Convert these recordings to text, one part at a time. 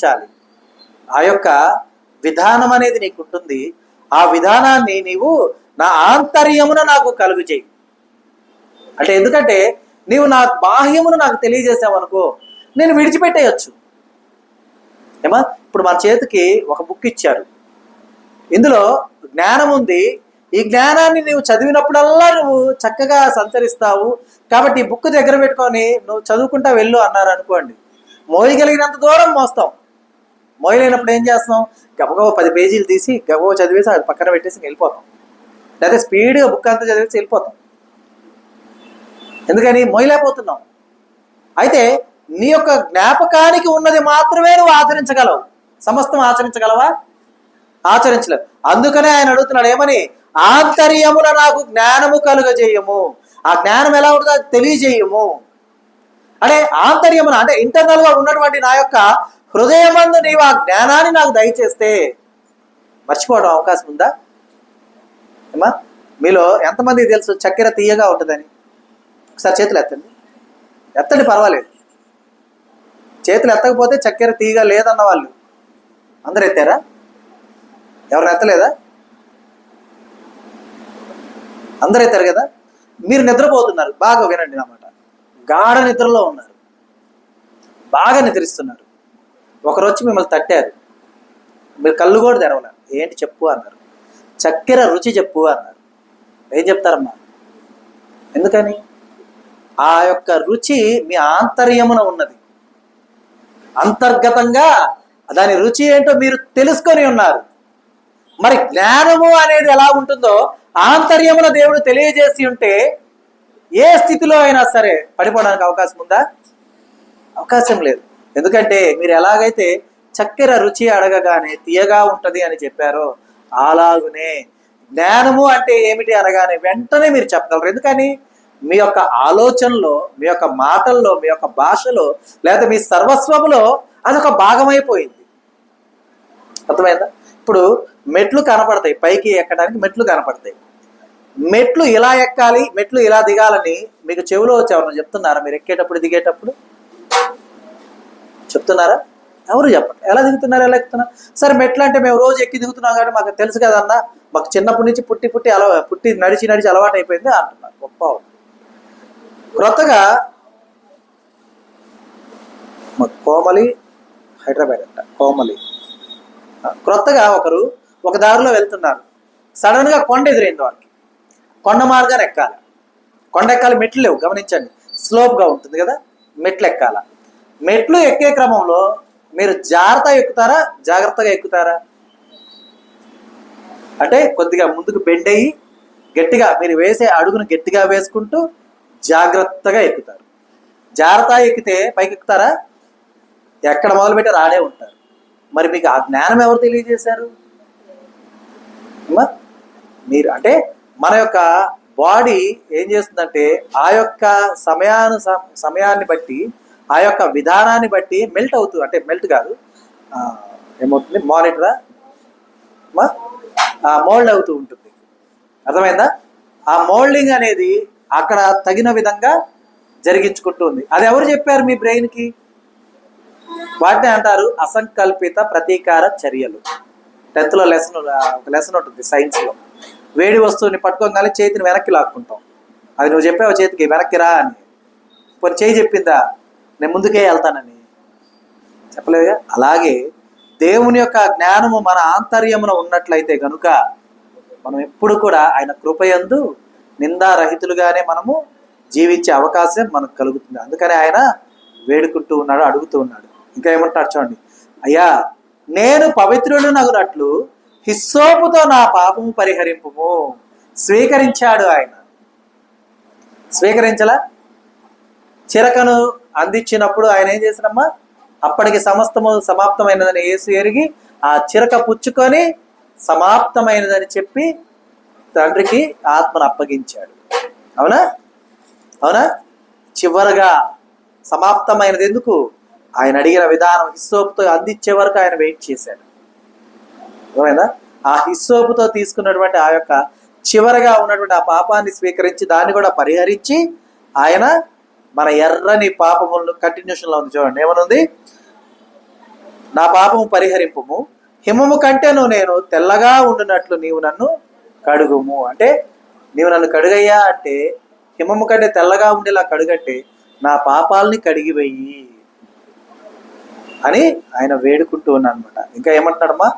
చాలి ఆ యొక్క విధానం అనేది నీకు ఉంటుంది. ఆ విధానాన్ని నీవు నా ఆంతర్యమున నాకు కలుగు చేయి. అంటే ఎందుకంటే నీవు నా బాహ్యమును నాకు తెలియజేసావు అనుకో, నేను విడిచిపెట్టేయచ్చు. ఏమా, ఇప్పుడు మన చేతికి ఒక బుక్ ఇచ్చారు, ఇందులో జ్ఞానం ఉంది. ఈ జ్ఞానాన్ని నువ్వు చదివినప్పుడల్లా నువ్వు చక్కగా సంచరిస్తావు. కాబట్టి ఈ బుక్ దగ్గర పెట్టుకొని నువ్వు చదువుకుంటా వెళ్ళు అన్నారు అనుకోండి, మోయగలిగినంత దూరం మోస్తాం. మోయలేనప్పుడు ఏం చేస్తాం? గబగబ 10 పేజీలు తీసి గబగబ చదివేసి అది పక్కన పెట్టేసి వెళ్ళిపోతాం. లేదా స్పీడ్గా బుక్ అంతా చదివేసి వెళ్ళిపోతాం. ఎందుకని? మోయలేకపోతున్నాం. అయితే నీ యొక్క జ్ఞాపకానికి ఉన్నది మాత్రమే నువ్వు ఆచరించగలవు. సమస్తం ఆచరించగలవా? ఆచరించలేవు. అందుకనే ఆయన అడుగుతున్నాడు ఏమని? ఆంతర్యమున నాకు జ్ఞానము కలుగజేయము. ఆ జ్ఞానం ఎలా ఉంటుందో అది తెలియజేయము. అంటే ఆంతర్యమున అంటే ఇంటర్నల్ గా ఉన్నటువంటి నా యొక్క హృదయమందు నీవు ఆ జ్ఞానాన్ని నాకు దయచేస్తే మర్చిపోవడం అవకాశం ఉందా? ఏమా, మీలో ఎంతమందికి తెలుసు చక్కెర తీయగా ఉంటుందని? ఒకసారి చేతులు ఎత్తండి. ఎత్తండి, పర్వాలేదు. చేతులు ఎత్తకపోతే చక్కెర తీయగా లేదన్న వాళ్ళు అందరు ఎత్తారా? ఎవరు ఎత్తలేదా? అందరూ ఎత్తారు కదా. మీరు నిద్రపోతున్నారు, బాగా వినండి అన్నమాట. గాఢ నిద్రలో ఉన్నారు, బాగా నిద్రిస్తున్నారు. ఒకరు వచ్చి మిమ్మల్ని తట్టారు, మీరు కళ్ళు కూడా తెరవలేరు. ఏంటి చెప్పు అన్నారు. చక్కెర రుచి చెప్పు అన్నారు. ఏం చెప్తారమ్మా? ఎందుకని? ఆ యొక్క రుచి మీ ఆంతర్యమున ఉన్నది. అంతర్గతంగా దాని రుచి ఏంటో మీరు తెలుసుకొని ఉన్నారు. మరి జ్ఞానము అనేది ఎలా ఉంటుందో ఆంతర్యమున దేవుడు తెలియజేసి ఉంటే ఏ స్థితిలో అయినా సరే పడిపోవడానికి అవకాశం ఉందా? అవకాశం లేదు. ఎందుకంటే మీరు ఎలాగైతే చక్కెర రుచి అడగగానే తీయగా ఉంటది అని చెప్పారో, అలాగునే జ్ఞానము అంటే ఏమిటి అనగానే వెంటనే మీరు చెప్పగలరు. ఎందుకని? మీ యొక్క ఆలోచనలో, మీ యొక్క మాటల్లో, మీ యొక్క భాషలో, లేదా మీ సర్వస్వములో అదొక భాగమైపోయింది. అర్థమైందా? ఇప్పుడు మెట్లు కనపడతాయి, పైకి ఎక్కడానికి మెట్లు కనపడతాయి. మెట్లు ఇలా ఎక్కాలి, మెట్లు ఇలా దిగాలని మీకు చెవిలో వచ్చి ఎవరన్నా చెప్తున్నారా? మీరు ఎక్కేటప్పుడు దిగేటప్పుడు చెప్తున్నారా? ఎవరు చెప్పండి. ఎలా దిగుతున్నారు, ఎలా ఎక్కుతున్నారు? సరే, మెట్లు అంటే మేము రోజు ఎక్కి దిగుతున్నాం కాబట్టి మాకు తెలుసు కదన్నా, మాకు చిన్నప్పటి నుంచి పుట్టి నడిచి అలవాటు అయిపోయింది అంటున్నారు. గొప్ప క్రొత్తగా కోమలి, హైదరాబాద్ అంట, కోమలి. క్రొత్తగా ఒకరు ఒక దారిలో వెళ్తున్నారు. సడన్గా కొండ ఎదురైంది వారికి. కొండ మార్గాన్ని ఎక్కాలి. కొండ ఎక్కాలి, మెట్లు లేవు, గమనించండి. స్లోప్గా ఉంటుంది కదా, మెట్లు ఎక్కాల. మెట్లు ఎక్కే క్రమంలో మీరు జాగ్రత్తగా ఎక్కుతారా? అంటే కొద్దిగా ముందుకు బెండ్ అయ్యి గట్టిగా మీరు వేసే అడుగును గట్టిగా వేసుకుంటూ జాగ్రత్తగా ఎక్కుతారు. జాగ్రత్తగా ఎక్కితే పైకి ఎక్కుతారా? ఎక్కడ మొదలుపెట్టారు ఆడే ఉంటారు. మరి మీకు ఆ జ్ఞానం ఎవరు తెలియజేశారు? మీరు. అంటే మన యొక్క బాడీ ఏం చేస్తుందంటే ఆ యొక్క సమయాన్ని బట్టి, ఆ యొక్క విధానాన్ని బట్టి మెల్ట్ అవుతుంది. అంటే మెల్ట్ కాదు, ఏమవుతుంది, మోల్డ్ అవుతూ ఉంటుంది. అర్థమైందా? ఆ మోల్డింగ్ అనేది అక్కడ తగిన విధంగా జరిగించుకుంటుంది. అది ఎవరు చెప్పారు మీ బ్రెయిన్కి? వాటిని అంటారు అసంకల్పిత ప్రతీకార చర్యలు. 10th లో ఒక లెసన్ ఉంటుంది సైన్స్లో. వేడి వస్తువుని పట్టుకోగానే చేతిని వెనక్కి లాక్కుంటాం. అది నువ్వు చెప్పావు చేతికి వెనక్కి రా అని. కొన్ని చేయి చెప్పిందా నేను ముందుకే వెళ్తానని? చెప్పలేదుగా. అలాగే దేవుని యొక్క జ్ఞానము మన ఆంతర్యమున ఉన్నట్లయితే కనుక మనం ఎప్పుడు కూడా ఆయన కృపయందు నిందారహితులుగానే మనము జీవించే అవకాశం మనకు కలుగుతుంది. అందుకని ఆయన వేడుకుంటూ ఉన్నాడు, అడుగుతూ ఉన్నాడు. ఇంకా ఏమంటాడు చూడండి. అయ్యా, నేను పవిత్రుడు నగునట్లు హిస్సోపుతో నా పాపము పరిహరింపుము. స్వీకరించాడు ఆయన. స్వీకరించలా? చిరకను అందించినప్పుడు ఆయన ఏం చేసినమ్మా? అప్పటికి సమస్తము సమాప్తమైనదని యేసు ఎరిగి ఆ చిరక పుచ్చుకొని సమాప్తమైనదని చెప్పి తండ్రికి ఆత్మను అప్పగించాడు. అవునా? చివరగా సమాప్తమైనది ఎందుకు? ఆయన అడిగిన విధానం హిస్సోపుతో అందించే వరకు ఆయన వెయిట్ చేశాడు. అర్థమైందా? ఆ హిస్సోపుతో తీసుకున్నటువంటి ఆ యొక్క చివరగా ఉన్నటువంటి ఆ పాపాన్ని స్వీకరించి దాన్ని కూడా పరిహరించి ఆయన మన ఎర్రని పాపములను కంటిన్యూషన్లో ఉంది చూడండి. ఏమనుంది? నా పాపము పరిహరింపుము, హిమము కంటేను నేను తెల్లగా ఉండునట్లు నీవు నన్ను కడుగుము. అంటే నీవు నన్ను కడుగయ్యా అంటే హిమము కంటే తెల్లగా ఉండేలా కడుగంటే నా పాపాలని కడిగివేయి అని ఆయన వేడుకుంటూ ఉన్నాను అనమాట. ఇంకా ఏమంటున్నాడమ్మా,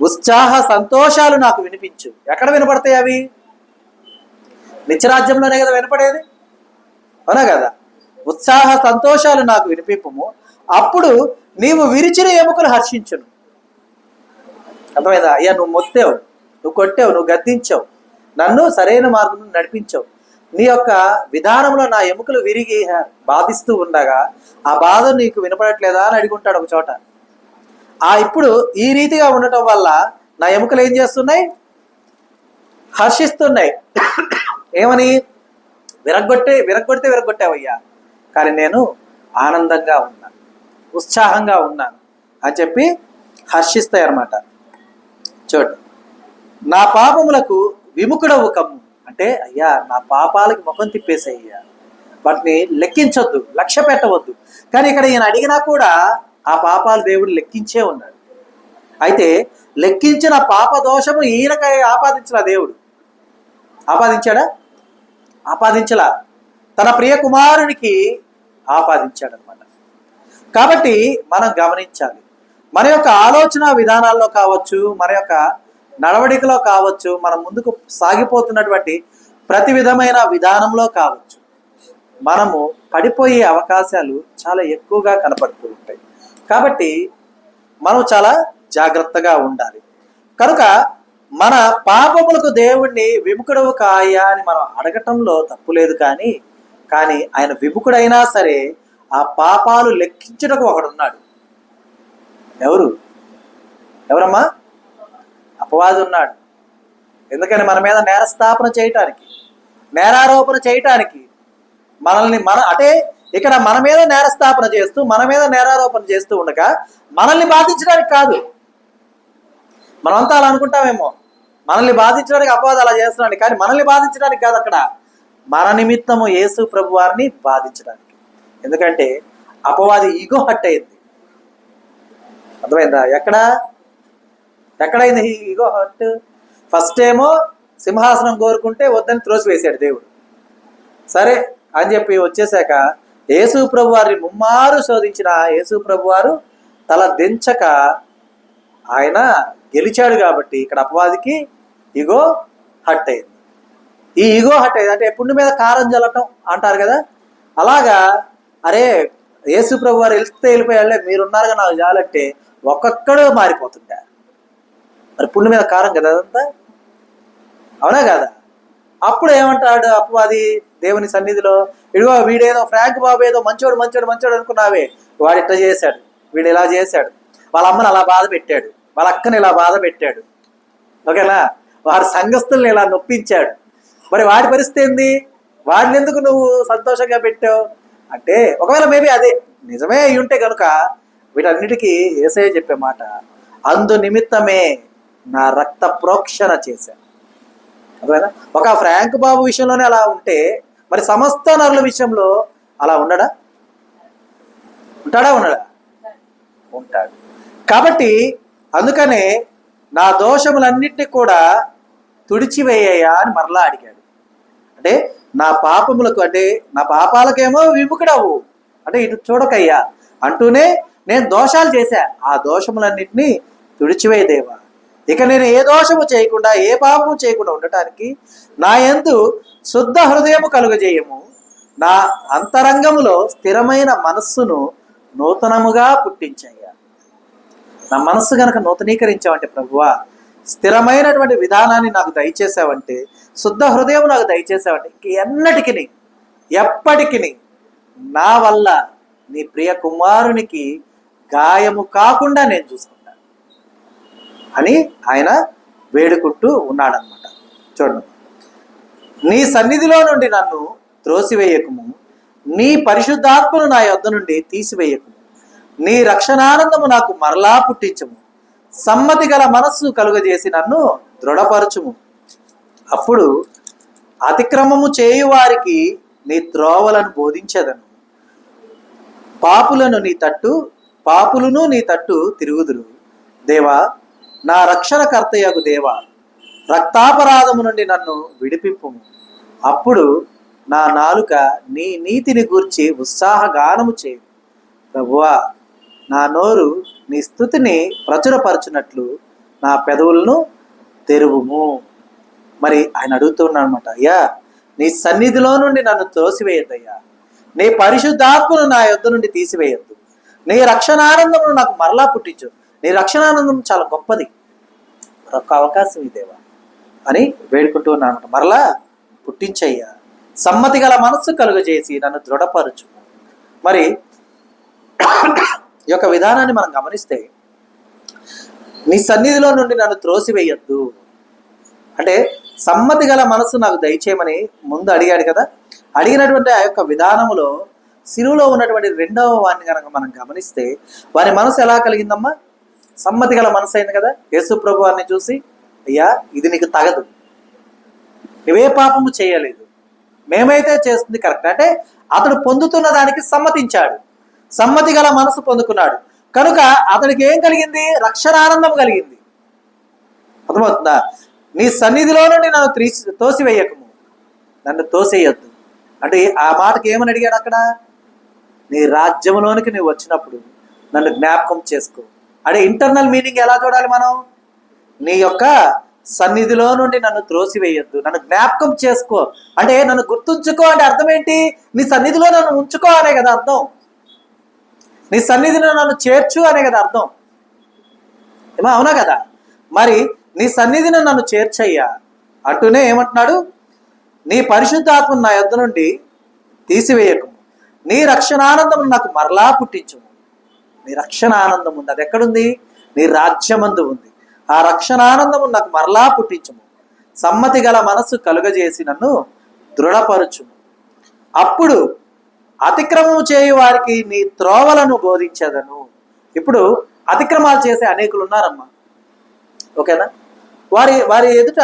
ఉత్సాహ సంతోషాలు నాకు వినిపించు. ఎక్కడ వినపడతాయి అవి? నిత్యరాజ్యంలోనే కదా వినపడేది, అవునా కదా? ఉత్సాహ సంతోషాలు నాకు వినిపింపము, అప్పుడు నీవు విరిచిన ఎముకలు హర్షించును. అర్థమైందా? అయ్యా నువ్వు మొత్తావు, నువ్వు కొట్టావు, నువ్వు గద్దించావు, నన్ను సరైన మార్గం నడిపించావు, నీ యొక్క విధానంలో నా ఎముకలు విరిగి బాధిస్తూ ఉండగా ఆ బాధ నీకు వినపడట్లేదా అని అడుగుంటాడు ఒక చోట. ఇప్పుడు ఈ రీతిగా ఉండటం వల్ల నా ఎముకలు ఏం చేస్తున్నాయి? హర్షిస్తున్నాయి. ఏమని? విరగొట్టావయ్యా, కానీ నేను ఆనందంగా ఉన్నాను, ఉత్సాహంగా ఉన్నాను అని చెప్పి హర్షిస్తాయి అన్నమాట. చూడు, నా పాపములకు విముఖుడవు కమ్ము. అంటే అయ్యా నా పాపాలకి ముఖం తిప్పేసయ్యా, వాటిని లెక్కించొద్దు, లక్ష్య పెట్టవద్దు. కానీ ఇక్కడ ఈయన అడిగినా కూడా ఆ పాపాలు దేవుడు లెక్కించే ఉన్నాడు. అయితే లెక్కించిన పాప దోషము ఈయనకై ఆపాదించలా దేవుడు. ఆపాదించాడా? ఆపాదించలా, తన ప్రియ కుమారునికి ఆపాదించాడనమాట. కాబట్టి మనం గమనించాలి, మన యొక్క ఆలోచన విధానాల్లో కావచ్చు, మన యొక్క నడవడికలో కావచ్చు, మనం ముందుకు సాగిపోతున్నటువంటి ప్రతి విధమైన విధానంలో కావచ్చు, మనము పడిపోయే అవకాశాలు చాలా ఎక్కువగా కనపడుతూ ఉంటాయి. కాబట్టి మనం చాలా జాగ్రత్తగా ఉండాలి. కనుక మన పాపములకు దేవుణ్ణి విముఖుడవు కాయా అని మనం అడగటంలో తప్పులేదు. కానీ ఆయన విముఖుడైనా సరే ఆ పాపాలు లెక్కించుటకు ఒకడున్నాడు. ఎవరమ్మా? అపవాది ఉన్నాడు. ఎందుకని? మన మీద నేరస్థాపన చేయటానికి, నేరారోపణ చేయటానికి, అంటే ఇక్కడ మన మీద నేరస్థాపన చేస్తూ, మన మీద నేరారోపణ చేస్తూ ఉండగా మనల్ని బాధించడానికి కాదు. మనమంతా అలా అనుకుంటామేమో, మనల్ని బాధించడానికి అపవాది అలా చేస్తున్నాడు, కానీ మనల్ని బాధించడానికి కాదు. అక్కడ మన నిమిత్తము యేసు ప్రభు వారిని బాధించడానికి. ఎందుకంటే అపవాది ఈగో హట్ అయింది. అర్థమైందా? ఎక్కడైంది ఈగో హట్? ఫస్ట్ ఏమో సింహాసనం కోరుకుంటే వద్దని త్రోసివేశాడు దేవుడు. సరే అని చెప్పి వచ్చేసాక యేసు ప్రభు వారిని ముమ్మారు శోధించిన యేసు ప్రభు వారు తల దించక ఆయన గెలిచాడు. కాబట్టి ఇక్కడ అపవాదికి ఈగో హట్ అయింది. ఈ ఈగో హట్ అయింది అంటే పుండు మీద కారం జల్లటం అంటారు కదా, అలాగా అరే యేసు ప్రభు వారు వెళ్ళిపోయాళ్లే, మీరున్నారుగా నాకు చాలంటే ఒక్కొక్కడు మారిపోతుంటా. మరి పుండు మీద కారం కదా అదంతా, అవునా కదా? అప్పుడు ఏమంటాడు అపవాది దేవుని సన్నిధిలో, ఇదిగో వీడేదో ఫ్రాంక్ బాబు ఏదో మంచోడు అనుకున్నావే, వాడు ఇట్లా చేశాడు, వీడు ఇలా చేశాడు, వాళ్ళ అమ్మని అలా బాధ పెట్టాడు, వాళ్ళ అక్కని ఇలా బాధ పెట్టాడు, ఓకేనా, వాడి సంఘస్థుల్ని ఇలా నొప్పించాడు. మరి వాడి పరిస్థితి ఏంది? వాడిని ఎందుకు నువ్వు సంతోషంగా పెట్టావు అంటే, ఒకవేళ మేబీ అదే నిజమే అయి ఉంటే కనుక వీటన్నిటికీ యేసయ్య చెప్పే మాట, అందు నిమిత్తమే నా రక్త ప్రోక్షణ చేశాను. అర్థమైనా? ఒక ఫ్రాంక్ బాబు విషయంలోనే అలా ఉంటే మరి సమస్త నరుల విషయంలో అలా ఉంటాడా? ఉంటాడు. కాబట్టి అందుకనే నా దోషములన్నిటినీ కూడా తుడిచివేయ్యా అని మరలా అడిగాడు. అంటే నా పాపములకు, అంటే నా పాపాలకేమో విముఖుడవు, అంటే ఇటు చూడకయ్యా అంటూనే నేను దోషాలు చేశా, ఆ దోషములన్నింటినీ తుడిచివేయ దేవా. ఇక నేను ఏ దోషము చేయకుండా, ఏ పాపము చేయకుండా ఉండటానికి నా యందు శుద్ధ హృదయము కలుగజేయము, నా అంతరంగములో స్థిరమైన మనస్సును నూతనముగా పుట్టించయ్యా. నా మనస్సు గనక నూతనీకరించావంటే ప్రభువా, స్థిరమైనటువంటి విధానాన్ని నాకు దయచేసావంటే, శుద్ధ హృదయం నాకు దయచేసావంటే, ఇంక ఎన్నటికి ఎప్పటికి నా వల్ల నీ ప్రియ కుమారునికి గాయము కాకుండా నేను చూసుకుంటాను అని ఆయన వేడుకుంటూ ఉన్నాడనమాట. చూడండి, నీ సన్నిధిలో నుండి నన్ను త్రోసివేయకము, నీ పరిశుద్ధాత్మను నా యొద్ద నుండి తీసివేయకము, నీ రక్షణానందము నాకు మరలా పుట్టించము, సమ్మతి గల మనస్సు కలుగజేసి నన్ను దృఢపరచుము. అప్పుడు అతిక్రమము చేయువారికి నీ త్రోవలను బోధించదను, పాపులను నీ తట్టు పాపులను నీ తట్టు తిరుగుదురు. దేవా, నా రక్షణకర్తయగు దేవా, రక్తాపరాధము నుండి నన్ను విడిపింపుము. అప్పుడు నా నాలుక నీ నీతిని గూర్చి ఉత్సాహగానము చేయు. ప్రభువా, నా నోరు నీ స్తుతిని ప్రచురపరచునట్లు నా పెదవులను తెరువుము. మరి ఆయన అడుగుతున్నాడు అనమాట, అయ్యా, నీ సన్నిధిలో నుండి నన్ను త్రోసివేయద్దయ్యా. నీ పరిశుద్ధాత్మను నా యొద్ద నుండి తీసివేయద్దు. నీ రక్షణానందమును నాకు మరలా పుట్టించు. నీ రక్షణానందం చాలా గొప్పది, ఒక అవకాశం ఇదేవా అని వేడుకుంటూ ఉన్నానమాట. మరలా పుట్టించయ్యా, సమ్మతి గల మనస్సు కలుగజేసి నన్ను దృఢపరచు. మరి ఈ యొక్క విధానాన్ని మనం గమనిస్తే, నీ సన్నిధిలో నుండి నన్ను త్రోసివేయద్దు అంటే సమ్మతి గల మనసు నాకు దయచేయమని ముందు అడిగాడు కదా. అడిగినటువంటి ఆ యొక్క విధానములో సిలువలో ఉన్నటువంటి రెండవ వాడిని కనుక మనం గమనిస్తే, వారి మనసు ఎలా కలిగిందమ్మా? సమ్మతి గల మనసు అయింది కదా. యేసు ప్రభు వారిని చూసి, అయ్యా, ఇది నీకు తగదు, నువ్వే పాపము చేయలేదు, మేమైతే చేస్తుంది కరెక్ట్ అంటే అతడు పొందుతున్న దానికి సమ్మతించాడు. సమ్మతి గల మనసు పొందుకున్నాడు కనుక అతడికి ఏం కలిగింది? రక్షణానందం కలిగింది. అర్థమవుతుందా? నీ సన్నిధిలో నుండి నన్ను తోసివేయకము, నన్ను తోసేయొద్దు అంటే ఆ మాటకి ఏమని అడిగాడు అక్కడ? నీ రాజ్యంలోనికి నువ్వు వచ్చినప్పుడు నన్ను జ్ఞాపకం చేసుకో. అంటే ఇంటర్నల్ మీనింగ్ ఎలా చూడాలి మనం? నీ యొక్క సన్నిధిలో నుండి నన్ను త్రోసివేయొద్దు, నన్ను జ్ఞాపకం చేసుకో అంటే నన్ను గుర్తుంచుకో అంటే అర్థం ఏంటి? నీ సన్నిధిలో నన్ను ఉంచుకో అనే కదా అర్థం. నీ సన్నిధిలో నన్ను చేర్చు అనే కదా అర్థం. ఏమో అవునా కదా? మరి నీ సన్నిధిని నన్ను చేర్చయ్యా అంటూనే ఏమంటున్నాడు? నీ పరిశుద్ధాత్మను నా యొద్ద నుండి తీసివేయకము, నీ రక్షణానందము నాకు మరలా పుట్టించుము. నీ రక్షణ ఆనందం ఉంది, అది ఎక్కడుంది? నీ రాజ్యమందు ఉంది. ఆ రక్షణానందము నాకు మరలా పుట్టించుము. సమ్మతి గల మనస్సు కలుగజేసి నన్ను దృఢపరచుము. అప్పుడు అతిక్రమం చేయు వారికి నీ త్రోవలను బోధించదను. ఇప్పుడు అతిక్రమాలు చేసే అనేకులు ఉన్నారమ్మా, ఓకేనా? వారి ఎదుట